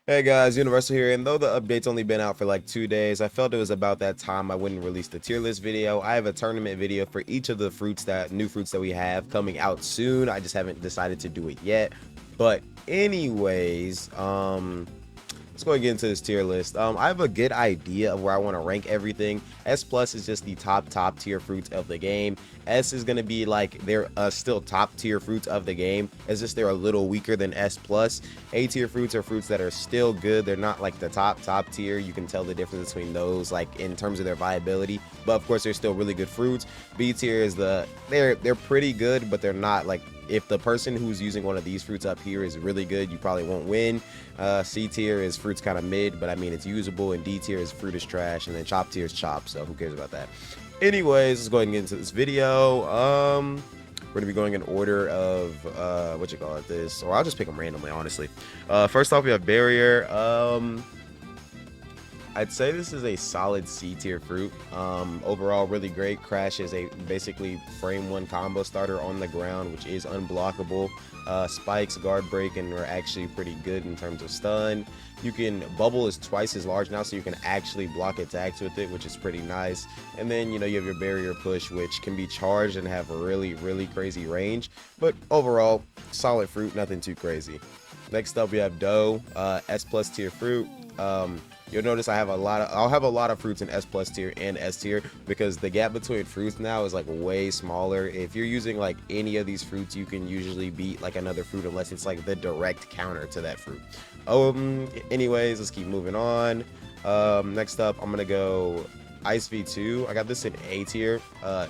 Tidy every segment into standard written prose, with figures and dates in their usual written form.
Hey guys, Universal here, and though the update's only been out for like 2 days, I felt it was about that time I wouldn't release the tier list video. I have a tournament video for each of the new fruits that we have coming out soon. I just haven't decided to do it yet. But anyways, let's go and get into this tier list. I have a good idea of where I want to rank everything. S plus is just the top tier fruits of the game. S is gonna be like they're still top tier fruits of the game. It's just they're a little weaker than S plus. A tier fruits are fruits that are still good. They're not like the top tier. You can tell the difference between those like in terms of their viability. But of course they're still really good fruits. B tier is they're pretty good, but they're not like, if the person who's using one of these fruits up here is really good, you probably won't win. C tier is fruits kind of mid, but I mean it's usable, and D tier is fruit is trash, and then chop tier is chop, so who cares about that? Anyways, let's go ahead and get into this video. We're gonna be going in order of what you call it, this, or I'll just pick them randomly, honestly. First off, we have barrier. I'd say this is a solid C tier fruit. Overall, really great. Crash is a basically frame one combo starter on the ground, which is unblockable. Spikes, guard break, and are actually pretty good in terms of stun. You can bubble is twice as large now, so you can actually block attacks with it, which is pretty nice. And then you have your barrier push, which can be charged and have a really crazy range. But overall, solid fruit, nothing too crazy. Next up, we have dough, S plus tier fruit. You'll notice I'll have a lot of fruits in S plus tier and S tier, because the gap between fruits now is like way smaller. If you're using like any of these fruits, you can usually beat like another fruit unless it's like the direct counter to that fruit. Anyways, let's keep moving on. Next up, I'm gonna go Ice V2. I got this in A tier.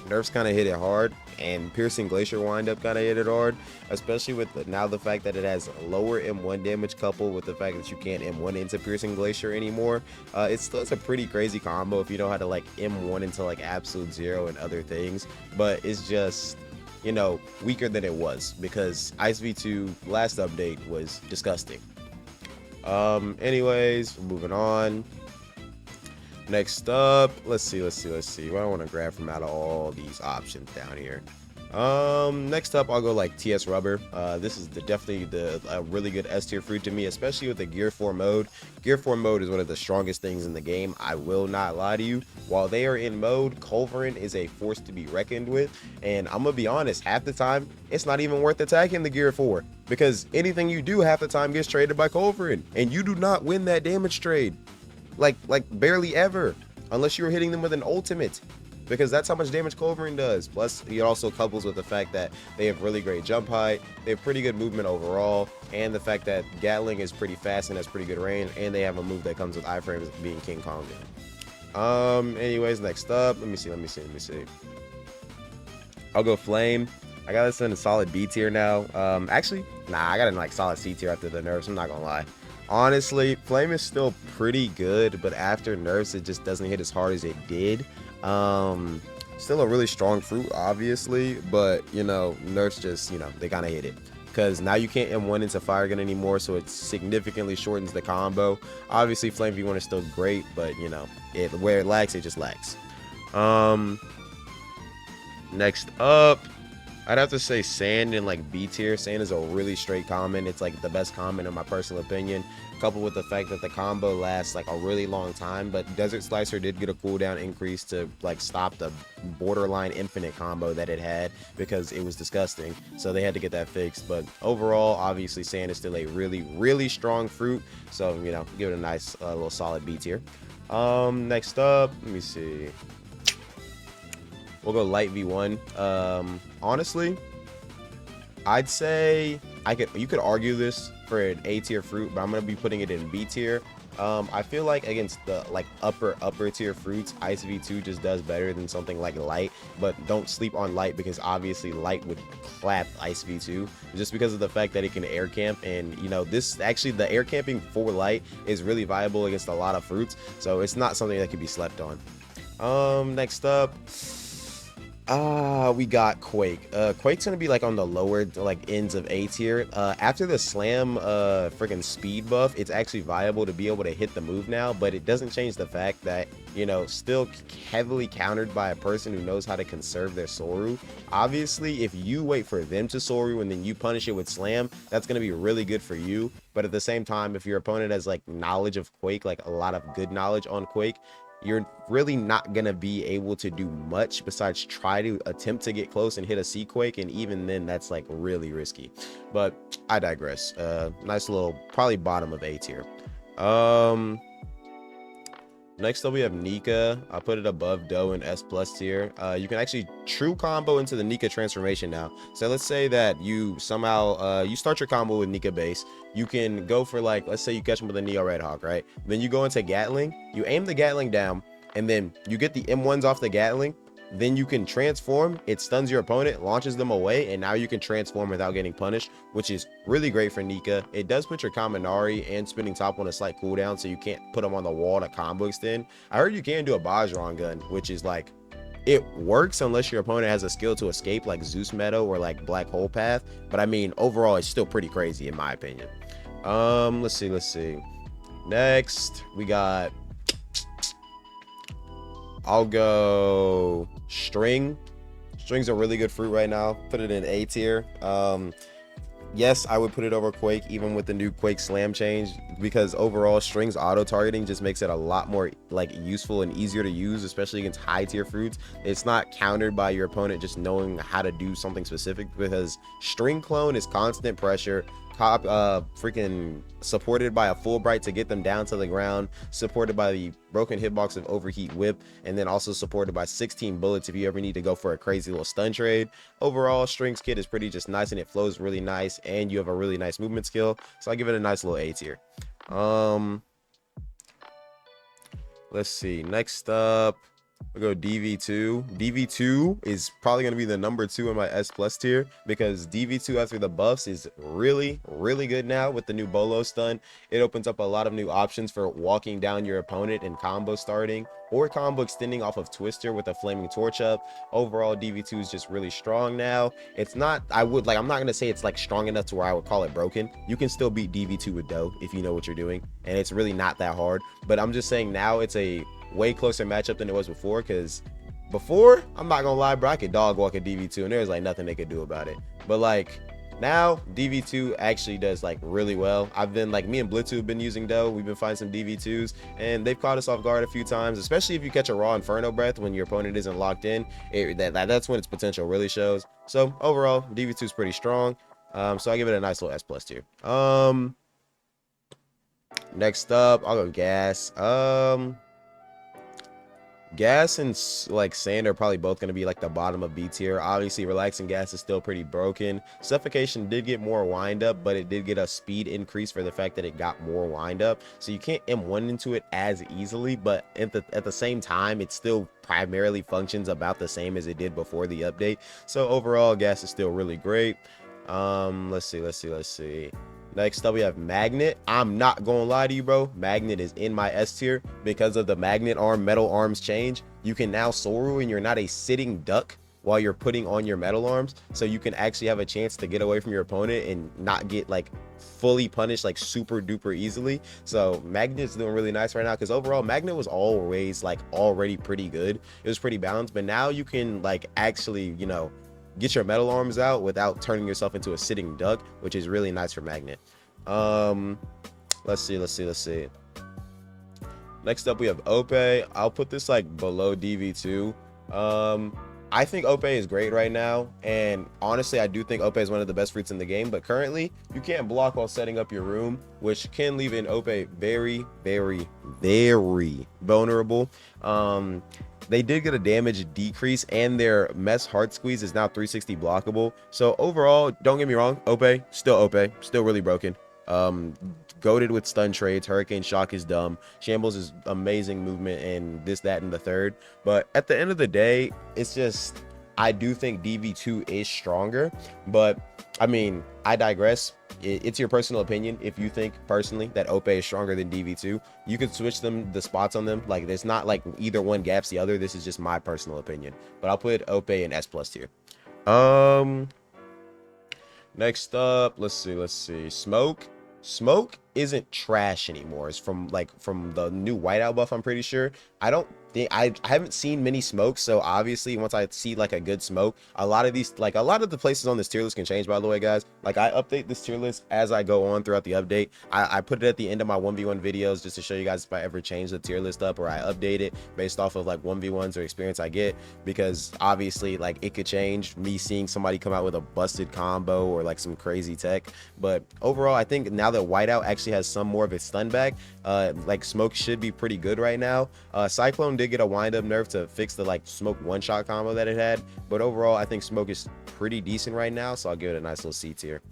Nerfs kind of hit it hard, and Piercing Glacier wind up kind of hit it hard, especially with the fact that it has lower M1 damage coupled with the fact that you can't M1 into Piercing Glacier anymore. It still is a pretty crazy combo if you know how to like M1 into like absolute zero and other things, but it's just weaker than it was because Ice V2 last update was disgusting. Anyways, moving on. Next up, let's see what I want to grab from out of all these options down here. Next up, I'll go like TS Rubber. This is definitely a really good S tier fruit to me, especially with the Gear 4 mode. Gear 4 mode is one of the strongest things in the game. I will not lie to you. While they are in mode, Culverin is a force to be reckoned with, and I'm gonna be honest, half the time it's not even worth attacking the Gear 4, because anything you do half the time gets traded by Culverin, and you do not win that damage trade. Like barely ever, unless you're hitting them with an ultimate, because that's how much damage Culverin does. Plus, it also couples with the fact that they have really great jump height, they have pretty good movement overall, and the fact that Gatling is pretty fast and has pretty good range, and they have a move that comes with iframes being King Kong. Anyways, next up, let me see. I'll go Flame. I got this in a solid B tier now. Actually, nah, I got it in like solid C tier after the nerfs, I'm not gonna lie. Honestly, Flame is still pretty good, but after nerfs, it just doesn't hit as hard as it did. Still a really strong fruit, obviously, but nerfs just they kind of hit it, because now you can't M1 into Fire Gun anymore, so it significantly shortens the combo. Obviously, Flame V1 is still great, but where it lacks, it just lacks. Next up, I'd have to say Sand in like B tier. Sand is a really straight common. It's like the best common in my personal opinion, coupled with the fact that the combo lasts like a really long time. But Desert Slicer did get a cooldown increase to like stop the borderline infinite combo that it had, because it was disgusting. So they had to get that fixed. But overall, obviously Sand is still a really strong fruit. So give it a nice little solid B tier. Next up, let me see. We'll go Light V1. Honestly, I'd say you could argue this for an A tier fruit, but I'm gonna be putting it in B tier. I feel like against the like upper tier fruits, Ice V2 just does better than something like Light. But don't sleep on Light, because obviously Light would clap Ice V2 just because of the fact that it can air camp, and this actually, the air camping for Light is really viable against a lot of fruits, so it's not something that can be slept on. Next up, We got Quake. Quake's gonna be like on the lower like ends of A tier. After the slam freaking speed buff, it's actually viable to be able to hit the move now, but it doesn't change the fact that, you know, still heavily countered by a person who knows how to conserve their Soru. Obviously, if you wait for them to Soru and then you punish it with slam, that's gonna be really good for you. But at the same time, if your opponent has like knowledge of Quake, like a lot of good knowledge on Quake, you're really not gonna be able to do much besides try to attempt to get close and hit a C-Quake, and even then that's like really risky. But I digress. Nice little, probably bottom of A tier. Next up we have Nika. I put it above Doe in S plus tier. You can actually true combo into the Nika transformation now. So let's say that you somehow you start your combo with Nika base. You can go for, like, let's say you catch him with a Neo Red Hawk, right? Then you go into Gatling, you aim the Gatling down, and then you get the M1s off the Gatling. Then you can transform, it stuns your opponent, launches them away, and now you can transform without getting punished, which is really great for Nika. It does put your Kaminari and spinning top on a slight cooldown, so you can't put them on the wall to combo extend. I heard you can do a Bajron gun, which is like, it works unless your opponent has a skill to escape, like Zeus Meadow or like Black Hole Path, but I mean, overall it's still pretty crazy in my opinion. Let's see. Next we got, I'll go String. String's a really good fruit right now. Put it in A tier. Yes, I would put it over Quake even with the new Quake slam change, because overall String's auto targeting just makes it a lot more like useful and easier to use, especially against high tier fruits. It's not countered by your opponent just knowing how to do something specific, because String clone is constant pressure, freaking supported by a Fulbright to get them down to the ground, supported by the broken hitbox of Overheat Whip, and then also supported by 16 bullets if you ever need to go for a crazy little stun trade. Overall, String's kit is pretty just nice, and it flows really nice, and you have a really nice movement skill, so I give it a nice little A tier. Let's see, next up we'll go DV2. DV2 is probably going to be the number 2 in my S plus tier, because DV2 after the buffs is really good now with the new Bolo stun. It opens up a lot of new options for walking down your opponent and combo starting or combo extending off of Twister with a flaming torch up. Overall, DV2 is just really strong now. It's not, I'm not going to say it's like strong enough to where I would call it broken. You can still beat DV2 with Doe if you know what you're doing, and it's really not that hard. But I'm just saying now it's a way closer matchup than it was before, because before, I'm not gonna lie, bro, I could dog walk a DV2 and there's like nothing they could do about it. But like now DV2 actually does like really well. I've been like, me and Blitzu have been using Doe. We've been finding some DV2s and they've caught us off guard a few times, especially if you catch a raw Inferno Breath when your opponent isn't locked in. That's when its potential really shows. So overall, DV2 is pretty strong. So I give it a nice little S plus tier. Next up, I'll go Gas. Gas and like Sand are probably both going to be like the bottom of B tier. Obviously, Relaxing Gas is still pretty broken. Suffocation did get more wind up, but it did get a speed increase for the fact that it got more wind up. So you can't M1 into it as easily, but at the same time, it still primarily functions about the same as it did before the update. So overall, Gas is still really great. Let's see. Next up, we have Magnet. I'm not gonna lie to you, bro. Magnet is in my S tier because of the Magnet arm, metal arms change. You can now Soru and you're not a sitting duck while you're putting on your metal arms. So you can actually have a chance to get away from your opponent and not get like fully punished like super duper easily. So Magnet's doing really nice right now, because overall Magnet was always like already pretty good. It was pretty balanced, but now you can like actually, you know, get your metal arms out without turning yourself into a sitting duck, which is really nice for Magnet. Let's see. Next up, we have Ope. I'll put this like below DV2. I think Ope is great right now, and honestly, I do think Ope is one of the best fruits in the game, but currently, you can't block while setting up your room, which can leave an Ope very vulnerable. They did get a damage decrease, and their Mess Heart Squeeze is now 360 blockable. So overall, don't get me wrong, Ope, still really broken. Goated with stun trades. Hurricane Shock is dumb. Shambles is amazing movement, and this, that, and the third. But at the end of the day, it's just, I do think DV2 is stronger, but I mean, I digress. It's your personal opinion. If you think personally that OP is stronger than DV2, you could switch the spots on them. Like, there's not like either one gaps the other. This is just my personal opinion. But I'll put OP in S plus tier. Next up, let's see. Smoke isn't trash anymore. It's from the new whiteout buff, I'm pretty sure. I haven't seen many smokes, so obviously once I see like a good smoke, a lot of the places on this tier list can change, by the way, guys. Like, I update this tier list as I go on throughout the update. I put it at the end of my 1v1 videos just to show you guys if I ever change the tier list up or I update it based off of like 1v1s or experience I get, because obviously like it could change, me seeing somebody come out with a busted combo or like some crazy tech. But overall, I think now that whiteout actually has some more of its stun back, like smoke should be pretty good right now. Cyclone did get a wind-up nerf to fix the like smoke one-shot combo that it had, but overall I think smoke is pretty decent right now, so I'll give it a nice little C tier.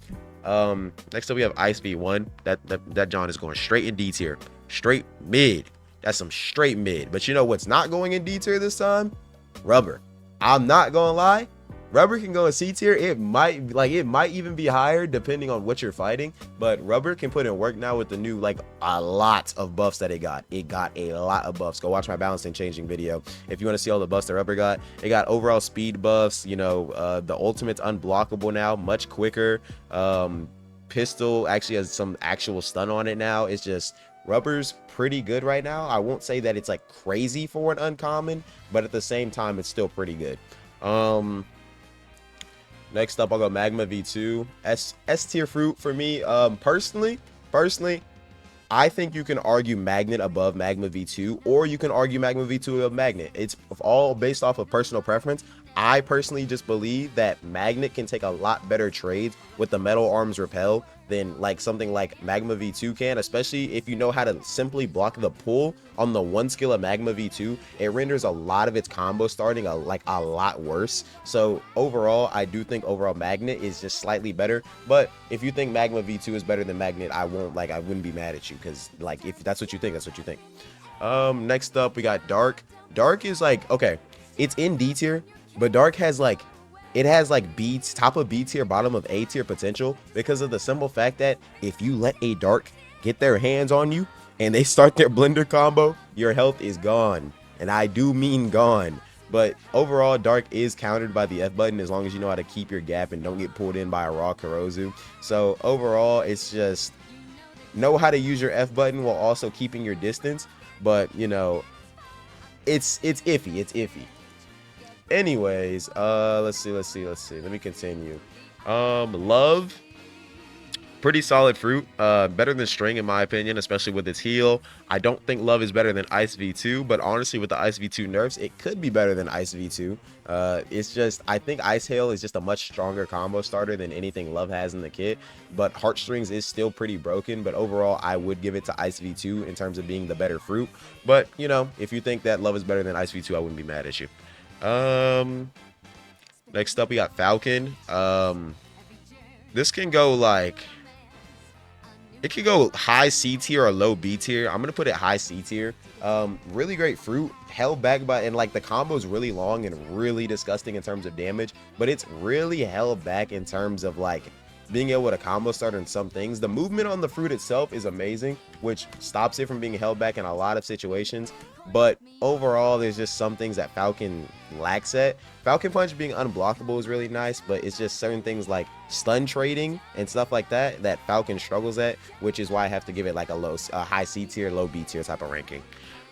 Next up we have Ice V1. That John is going straight in D tier, straight mid. That's some straight mid. But you know what's not going in D tier this time? Rubber. I'm not gonna lie, Rubber can go in C tier. It might even be higher depending on what you're fighting, but Rubber can put in work now with the new, like, a lot of buffs that it got. It got a lot of buffs. Go watch my balancing changing video if you want to see all the buffs that Rubber got. It got overall speed buffs, you know, the ultimate's unblockable now, much quicker. Pistol actually has some actual stun on it now. It's just, Rubber's pretty good right now. I won't say that it's like crazy for an uncommon, but at the same time it's still pretty good. Next up, I'll go Magma V2. S tier fruit for me. Personally, I think you can argue Magnet above Magma V2, or you can argue Magma V2 above Magnet. It's all based off of personal preference. I personally just believe that Magnet can take a lot better trades with the metal arms repel than like something like Magma V2 can, especially if you know how to simply block the pull on the one skill of Magma V2. It renders a lot of its combo starting a lot worse. So overall, I do think overall Magnet is just slightly better. But if you think Magma V2 is better than Magnet, I wouldn't be mad at you, because like, if that's what you think, that's what you think. Next up we got Dark. Dark is like, okay, it's in D tier, but Dark has like, it has like top of B tier, bottom of A tier potential, because of the simple fact that if you let a Dark get their hands on you and they start their blender combo, your health is gone. And I do mean gone. But overall, Dark is countered by the F button as long as you know how to keep your gap and don't get pulled in by a raw Kurozu. So overall, it's just know how to use your F button while also keeping your distance. But you know, it's iffy. It's iffy. Anyways, let's see. Let me continue. Love, pretty solid fruit. Better than String in my opinion, especially with its heal. I don't think Love is better than Ice V2, but honestly with the Ice V2 nerfs, it could be better than Ice V2. It's just, I think Ice Hail is just a much stronger combo starter than anything Love has in the kit, but Heartstrings is still pretty broken. But overall, I would give it to Ice V2 in terms of being the better fruit. But you know, if you think that Love is better than Ice V2, I wouldn't be mad at you. Next up we got Falcon. This can go like, it could go high C tier or low B tier. I'm gonna put it high C tier. Really great fruit, held back by, and like the combo is really long and really disgusting in terms of damage, but it's really held back in terms of like being able to combo start in some things. The movement on the fruit itself is amazing, which stops it from being held back in a lot of situations. But overall, there's just some things that Falcon lacks at. Falcon Punch being unblockable is really nice, but it's just certain things like stun trading and stuff like that that Falcon struggles at, which is why I have to give it like a high C tier, low B tier type of ranking.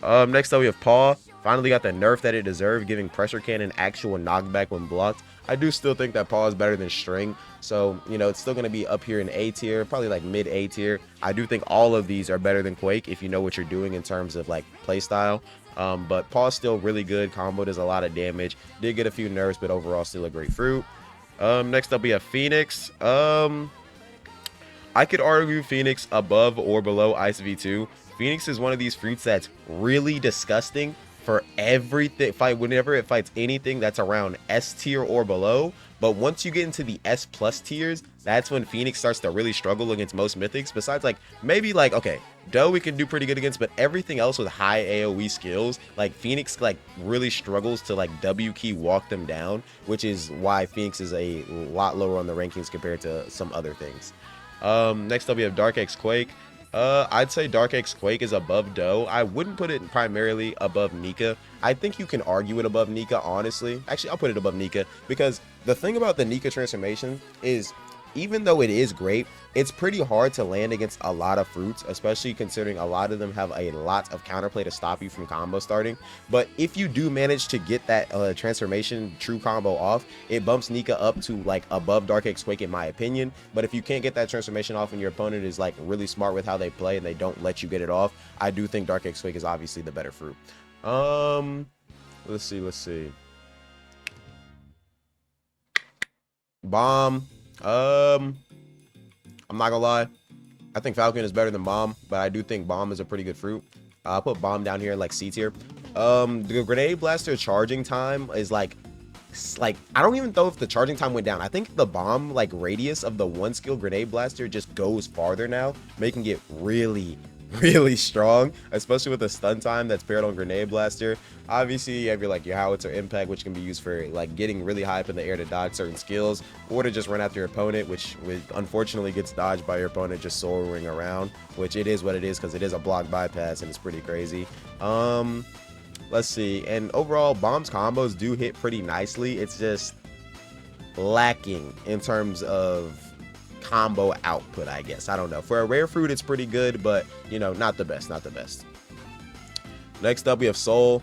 Next up we have Paw. Finally got the nerf that it deserved, giving Pressure Cannon actual knockback when blocked. I do still think that Paw is better than String, so you know, it's still going to be up here in A tier, probably like mid A tier. I do think all of these are better than Quake if you know what you're doing in terms of like playstyle. But Paw's still really good. Combo does a lot of damage. Did get a few nerfs, but overall still a great fruit. Next up we have Phoenix. I could argue Phoenix above or below Ice V2. Phoenix is one of these fruits that's really disgusting for everything. Whenever it fights anything that's around S tier or below. But once you get into the S plus tiers, that's when Phoenix starts to really struggle against most mythics. Besides, like, maybe, like, okay, Doe we can do pretty good against, but everything else with high AoE skills, like, Phoenix, like, really struggles to, like, W key walk them down, which is why Phoenix is a lot lower on the rankings compared to some other things. Next up, we have Dark X Quake. I'd say Dark X Quake is above Doe. I wouldn't put it primarily above Nika. I think you can argue it above Nika, honestly. Actually, I'll put it above Nika, because the thing about the Nika transformation is, even though it is great, it's pretty hard to land against a lot of fruits, especially considering a lot of them have a lot of counterplay to stop you from combo starting. But if you do manage to get that transformation true combo off, it bumps Nika up to like above Dark X Quake in my opinion. But if you can't get that transformation off and your opponent is like really smart with how they play and they don't let you get it off, I do think Dark X Quake is obviously the better fruit. Let's see. Bomb. I'm not gonna lie, I think Falcon is better than Bomb, but I do think Bomb is a pretty good fruit. I'll put Bomb down here in like C tier. The Grenade Blaster charging time is like I don't even know if the charging time went down. I think the Bomb like radius of the one skill Grenade Blaster just goes farther now, making it really strong, especially with the stun time that's paired on Grenade Blaster. Obviously you have your howitzer impact, which can be used for like getting really high up in the air to dodge certain skills, or to just run after your opponent, which unfortunately gets dodged by your opponent just soaring around, which it is what it is because it is a block bypass and it's pretty crazy. Let's see, and overall Bomb's combos do hit pretty nicely. It's just lacking in terms of combo output, I guess. I don't know. For a rare fruit, it's pretty good, but you know, not the best. Next up, we have Soul,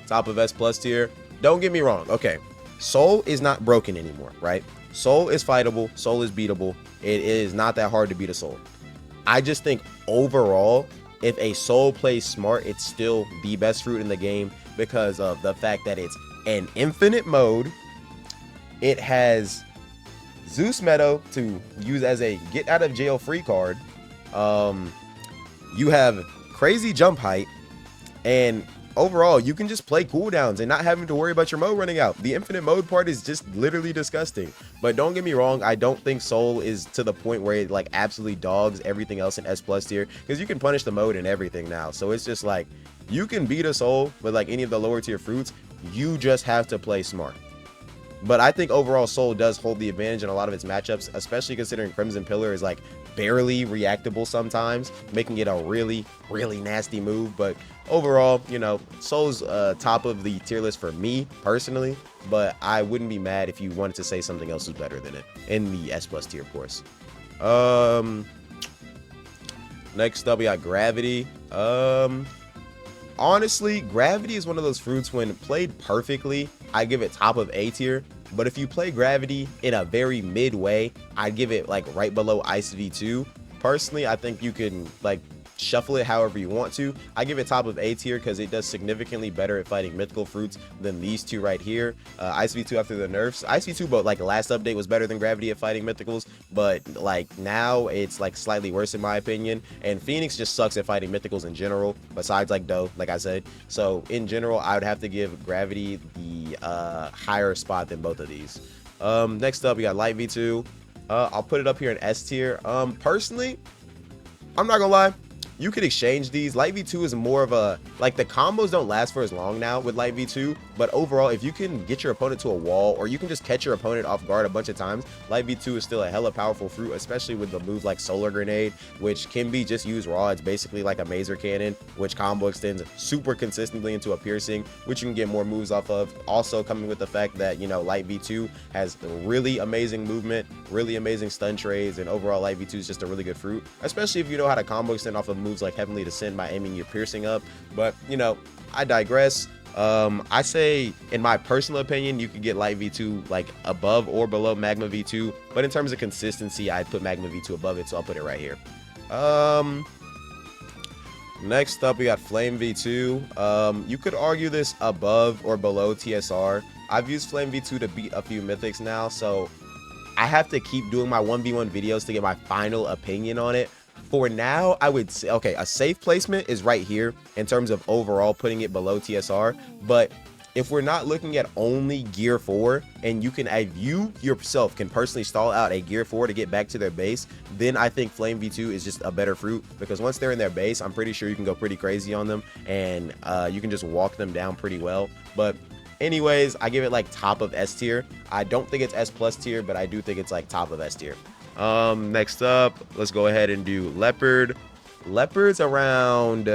top of S plus tier. Don't get me wrong. Okay, Soul is not broken anymore, right? Soul is fightable. Soul is beatable. It is not that hard to beat a Soul. I just think overall, if a Soul plays smart, it's still the best fruit in the game because of the fact that it's an infinite mode. It has Zeus Meadow to use as a get out of jail free card. You have crazy jump height, and overall you can just play cooldowns and not having to worry about your mode running out. The infinite mode part is just literally disgusting. But don't get me wrong, I don't think Soul is to the point where it like absolutely dogs everything else in S plus tier, because you can punish the mode and everything now. So it's just like you can beat a Soul with like any of the lower tier fruits. You just have to play smart. But I think overall Soul does hold the advantage in a lot of its matchups, especially considering Crimson Pillar is like barely reactable sometimes, making it a really nasty move. But overall, you know, Soul's top of the tier list for me personally, but I wouldn't be mad if you wanted to say something else is better than it in the S plus tier, of course. Next up, we got Gravity. Honestly, Gravity is one of those fruits when played perfectly, I give it top of A tier. But if you play Gravity in a very mid way, I'd give it like right below Ice V2. Personally, I think you can like shuffle it however you want to. I give it top of A tier because it does significantly better at fighting mythical fruits than these two right here. Ice V2 after the nerfs. Ice V2, but like last update was better than Gravity at fighting mythicals, but like now it's like slightly worse in my opinion. And Phoenix just sucks at fighting mythicals in general, besides like Doe, like I said. So in general, I would have to give Gravity the higher spot than both of these. Next up, we got Light V2. I'll put it up here in S tier. Personally, I'm not gonna lie, you could exchange these. Light V2 is more of a, like, the combos don't last for as long now with Light V2, but overall, if you can get your opponent to a wall, or you can just catch your opponent off guard a bunch of times, Light V2 is still a hella powerful fruit, especially with the moves like Solar Grenade, which can be just used raw. It's basically like a Mazer Cannon, which combo extends super consistently into a Piercing, which you can get more moves off of. Also coming with the fact that, you know, Light V2 has really amazing movement, really amazing stun trades, and overall Light V2 is just a really good fruit, especially if you know how to combo extend off of moves like Heavenly Descent by aiming your Piercing up. But you know, I digress. I say in my personal opinion you could get Light V2 like above or below Magma V2, but in terms of consistency I'd put Magma V2 above it, so I'll put it right here. Next up we got Flame V2. You could argue this above or below TSR. I've used Flame V2 to beat a few mythics now, so I have to keep doing my 1v1 videos to get my final opinion on it. For now, I would say, okay, a safe placement is right here in terms of overall putting it below TSR, but if we're not looking at only gear 4 and you yourself can personally stall out a gear 4 to get back to their base, then I think Flame V2 is just a better fruit, because once they're in their base, I'm pretty sure you can go pretty crazy on them, and you can just walk them down pretty well. But anyways, I give it like top of S tier. I don't think it's S plus tier, but I do think it's like top of S tier. Next up, let's go ahead and do Leopard. Leopard's around,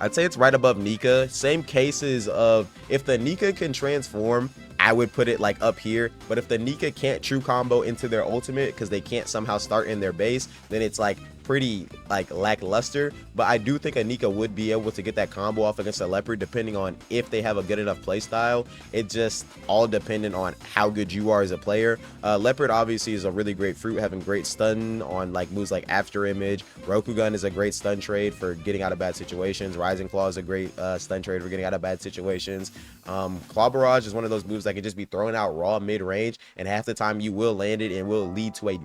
I'd say it's right above Nika. Same cases of, if the Nika can transform, I would put it like up here. But if the Nika can't true combo into their ultimate because they can't somehow start in their base, then it's like pretty like lackluster. But I do think a Nika would be able to get that combo off against a Leopard, depending on if they have a good enough play style. It just all dependent on how good you are as a player. Leopard obviously is a really great fruit, having great stun on like moves like After Image. Rokugan is a great stun trade for getting out of bad situations. Rising Claw is a great stun trade for getting out of bad situations. Claw Barrage is one of those moves that can just be thrown out raw mid-range, and half the time you will land it and will lead to a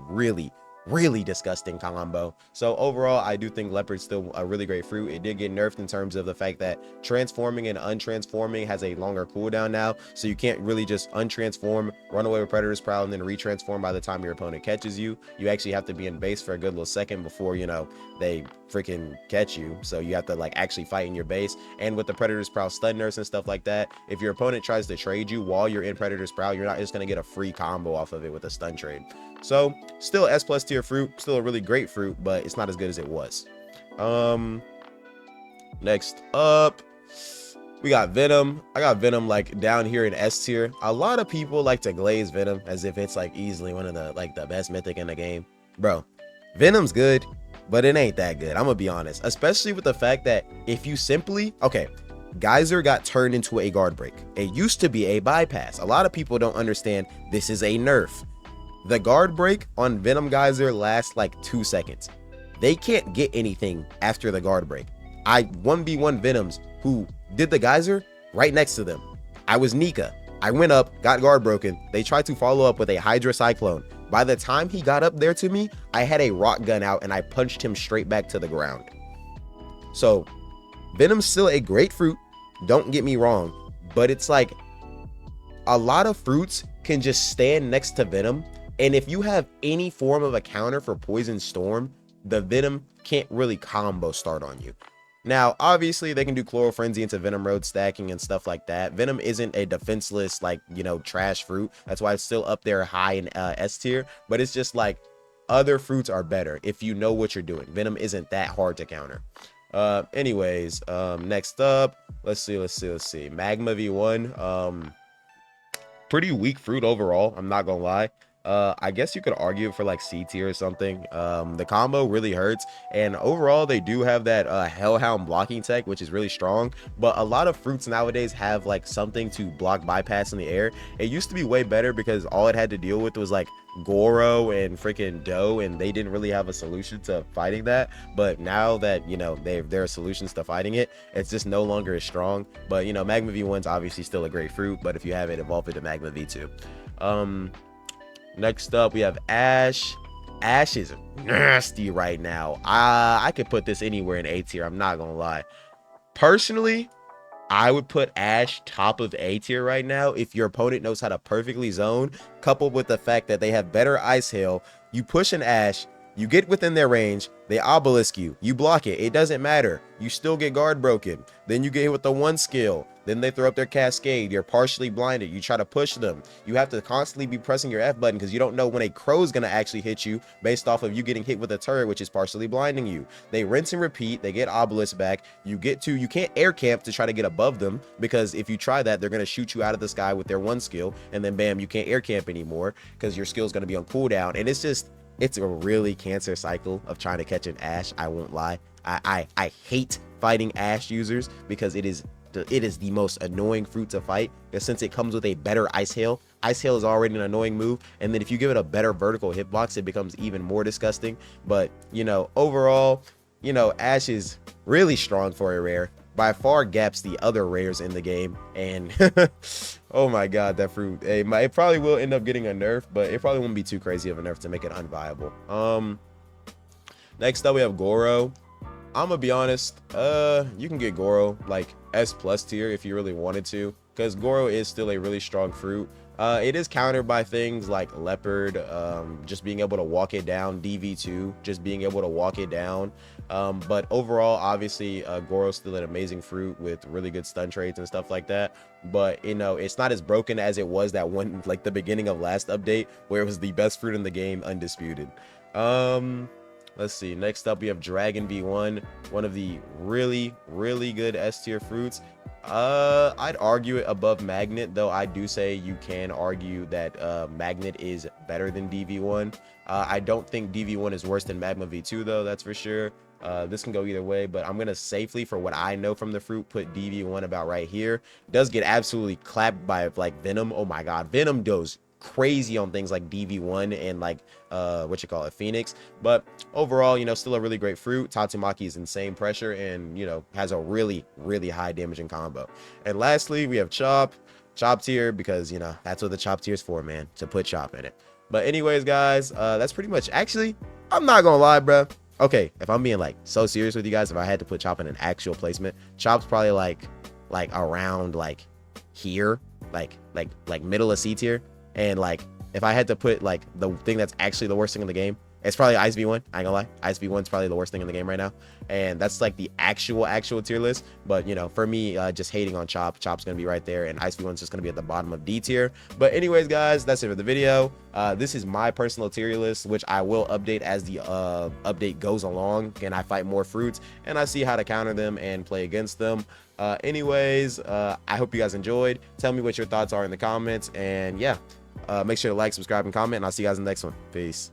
really disgusting combo. So overall, I do think Leopard's still a really great fruit. It did get nerfed in terms of the fact that transforming and untransforming has a longer cooldown now, so you can't really just untransform, run away with Predator's Prowl, and then retransform by the time your opponent catches you. You actually have to be in base for a good little second before, you know, they freaking catch you. So you have to like actually fight in your base. And with the Predator's Prowl stun nurse and stuff like that, if your opponent tries to trade you while you're in Predator's Prowl, you're not just going to get a free combo off of it with a stun trade. So still S plus tier fruit, still a really great fruit, but it's not as good as it was. Next up, we got Venom. I got Venom like down here in S tier. A lot of people like to glaze Venom as if it's like easily one of the like the best mythic in the game. Bro, Venom's good, but it ain't that good. I'm gonna be honest, especially with the fact that if you simply, okay, Geyser got turned into a guard break. It used to be a bypass. A lot of people don't understand this is a nerf. The guard break on Venom Geyser lasts like 2 seconds. They can't get anything after the guard break. I 1v1 Venoms who did the Geyser right next to them. I was Nika. I went up, got guard broken. They tried to follow up with a Hydra Cyclone. By the time he got up there to me, I had a rock gun out and I punched him straight back to the ground. So Venom's still a great fruit, don't get me wrong, but it's like a lot of fruits can just stand next to Venom. And if you have any form of a counter for Poison Storm, the Venom can't really combo start on you. Now, obviously, they can do Chloral Frenzy into Venom Road stacking and stuff like that. Venom isn't a defenseless, like, you know, trash fruit. That's why it's still up there high in S tier. But it's just like other fruits are better if you know what you're doing. Venom isn't that hard to counter. Anyways, next up, let's see. Magma V1. Pretty weak fruit overall, I'm not gonna lie. I guess you could argue for like C tier or something. The combo really hurts, and overall they do have that Hellhound blocking tech, which is really strong, but a lot of fruits nowadays have like something to block bypass in the air. It used to be way better because all it had to deal with was like Goro and freaking Doe, and they didn't really have a solution to fighting that. But now that, you know, there are solutions to fighting it, it's just no longer as strong. But, you know, Magma V1's obviously still a great fruit, but if you have it, evolve it to Magma V2. Next up, we have Ash. Ash is nasty right now. I could put this anywhere in A tier, I'm not gonna lie. Personally, I would put Ash top of A tier right now if your opponent knows how to perfectly zone, coupled with the fact that they have better Ice Hail. You push an Ash, you get within their range, they obelisk you, you block it, it doesn't matter, you still get guard broken, then you get hit with the one skill, then they throw up their cascade, you're partially blinded, you try to push them, you have to constantly be pressing your F button because you don't know when a crow's gonna actually hit you based off of you getting hit with a turret, which is partially blinding you. They rinse and repeat, they get obelisk back, you can't air camp to try to get above them, because if you try that, they're gonna shoot you out of the sky with their one skill, and then bam, you can't air camp anymore because your skill is gonna be on cooldown. And it's a really cancer cycle of trying to catch an Ash, I won't lie. I hate fighting Ash users because it is the most annoying fruit to fight, because since it comes with a better Ice Hail is already an annoying move, and then if you give it a better vertical hitbox, it becomes even more disgusting. But, you know, overall, you know, Ash is really strong for a rare, by far gaps the other rares in the game. And oh my god, that fruit, it probably will end up getting a nerf, but it probably won't be too crazy of a nerf to make it unviable. Next up, we have Goro. I'm gonna be honest, you can get Goro like S plus tier if you really wanted to, because Goro is still a really strong fruit. It is countered by things like Leopard, just being able to walk it down, DV2, just being able to walk it down. But overall, obviously, Goro's still an amazing fruit with really good stun traits and stuff like that. But, you know, it's not as broken as it was that one, like the beginning of last update, where it was the best fruit in the game, undisputed. Let's see. Next up, we have Dragon V1, one of the really good S tier fruits. I'd argue it above Magnet, though I do say you can argue that Magnet is better than DV1. I don't think DV1 is worse than Magma V2, though, that's for sure. This can go either way, but I'm gonna safely, for what I know from the fruit, put DV1 about right here. Does get absolutely clapped by like Venom. Oh my god, Venom does crazy on things like DV1 and like Phoenix. But overall, you know, still a really great fruit. Tatsumaki is insane pressure and, you know, has a really high damaging combo. And lastly, we have Chop tier, because, you know, that's what the Chop tier is for, man, to put Chop in it. But anyways, guys, that's pretty much, actually, I'm not gonna lie, bro. Okay, if I'm being like so serious with you guys, if I had to put Chop in an actual placement, Chop's probably like around like here, like middle of C tier. And like, if I had to put like the thing that's actually the worst thing in the game, it's probably Ice V1. I ain't gonna lie, Ice V1 is probably the worst thing in the game right now, and that's like the actual tier list. But you know, for me, just hating on Chop's gonna be right there, and Ice V1's just gonna be at the bottom of D tier. But anyways, guys, that's it for the video. This is my personal tier list, which I will update as the update goes along, and I fight more fruits and I see how to counter them and play against them. Anyways, I hope you guys enjoyed. Tell me what your thoughts are in the comments, and yeah, make sure to like, subscribe, and comment, and I'll see you guys in the next one. Peace.